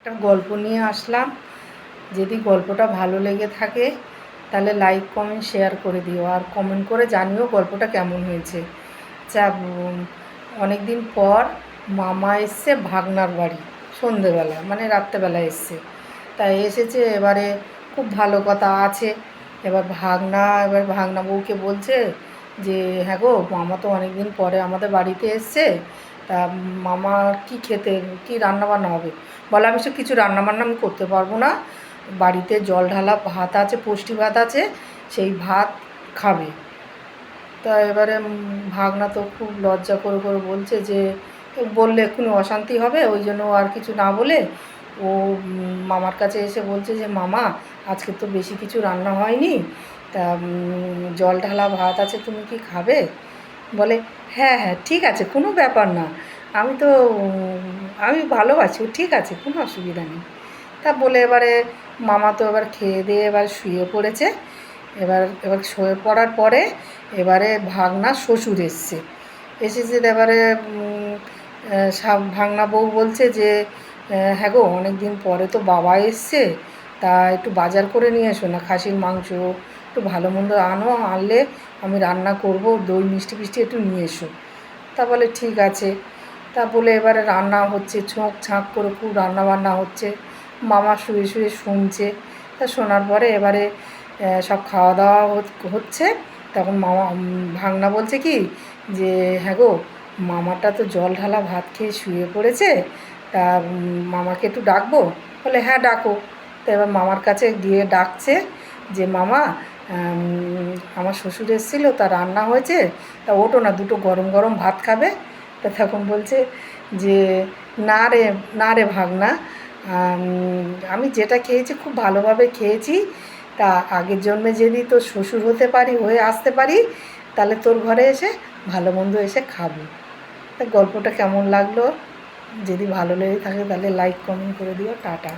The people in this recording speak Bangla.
একটা গল্প নিয়ে আসলাম। যদি গল্পটা ভালো লেগে থাকে তাহলে লাইক কমেন্ট শেয়ার করে দিও, আর কমেন্ট করে জানিও গল্পটা কেমন হয়েছে। আচ্ছা, অনেক দিন পর মামা এসছে ভাগনার বাড়ি, সন্ধেবেলা মানে রাত্রেবেলা এসছে। তাই এসেছে, এবারে খুব ভালো কথা আছে। এবার ভাগনা বউকে বলছে যে হ্যাঁ গো, মামা তো অনেক দিন পরে আমাদের বাড়িতে এসছে, তা মামা কি খেতে, কি রান্নাবান্না হবে? বলে আমি সে কিছু রান্নাবান্না আমি করতে পারবো না, বাড়িতে জল ঢালা ভাত আছে, পুষ্টি ভাত আছে, সেই ভাত খাবে। তা এবারে ভাগনা তো খুব লজ্জা করে করে বলছে যে বললে এক্ষুনি অশান্তি হবে, ওই জন্য আর কিছু না বলে ও মামার কাছে এসে বলছে যে মামা, আজকে তো বেশি কিছু রান্না হয়নি, তা জল ঢালা ভাত আছে, তুমি কি খাবে? বলে হ্যাঁ হ্যাঁ ঠিক আছে, কোনো ব্যাপার না, আমি তো আমি ভালোবাসি, ঠিক আছে, কোনো অসুবিধা নেই। তা বলে এবারে মামা তো এবার খেয়ে দিয়ে এবার শুয়ে পড়েছে। এবার এবার শুয়ে পড়ার পরে এবারে ভাগনা শ্বশুর এসেছে। এবারে ভাগনা বউ বলছে যে হ্যাঁ গো, অনেক দিন পরে তো বাবা এসছে, তা একটু বাজার করে নিয়ে এসো না, খাসির মাংস একটু ভালো মন্দ আনো, আনলে আমি রান্না করব, দই মিষ্টি ফিষ্টি একটু নিয়ে এসো। তা বলে ঠিক আছে। তা বলে এবারে রান্না হচ্ছে, ছোঁক ছাঁক করে খুব রান্নাবান্না হচ্ছে। মামা শুয়ে শুয়ে শুনছে। তা শোনার পরে এবারে সব খাওয়া দাওয়া হচ্ছে। তখন মামা ভাগনা বলছে কি যে হ্যাঁ গো, মামাটা তো জল ঢালা ভাত খেয়ে শুয়ে পড়েছে, তা মামাকে একটু ডাকবো? বলে হ্যাঁ ডাকো। তো এবার মামার কাছে গিয়ে ডাকছে যে মামা, আমার শ্বশুর এসেছিলো, তা রান্না হয়েছে, তা ওঠো না, দুটো গরম গরম ভাত খাবে। তা তখন বলছে যে না রে, না রে ভাগনা, আমি যেটা খেয়েছি খুব ভালোভাবে খেয়েছি, তা আগের জন্মে যদি তোর শ্বশুর হয়ে আসতে পারি, তাহলে তোর ঘরে এসে ভালো মন্দ এসে খাবো। তা গল্পটা কেমন লাগলো? যদি ভালো লেগে থাকে তাহলে লাইক কমেন্ট করে দিও। টাটা।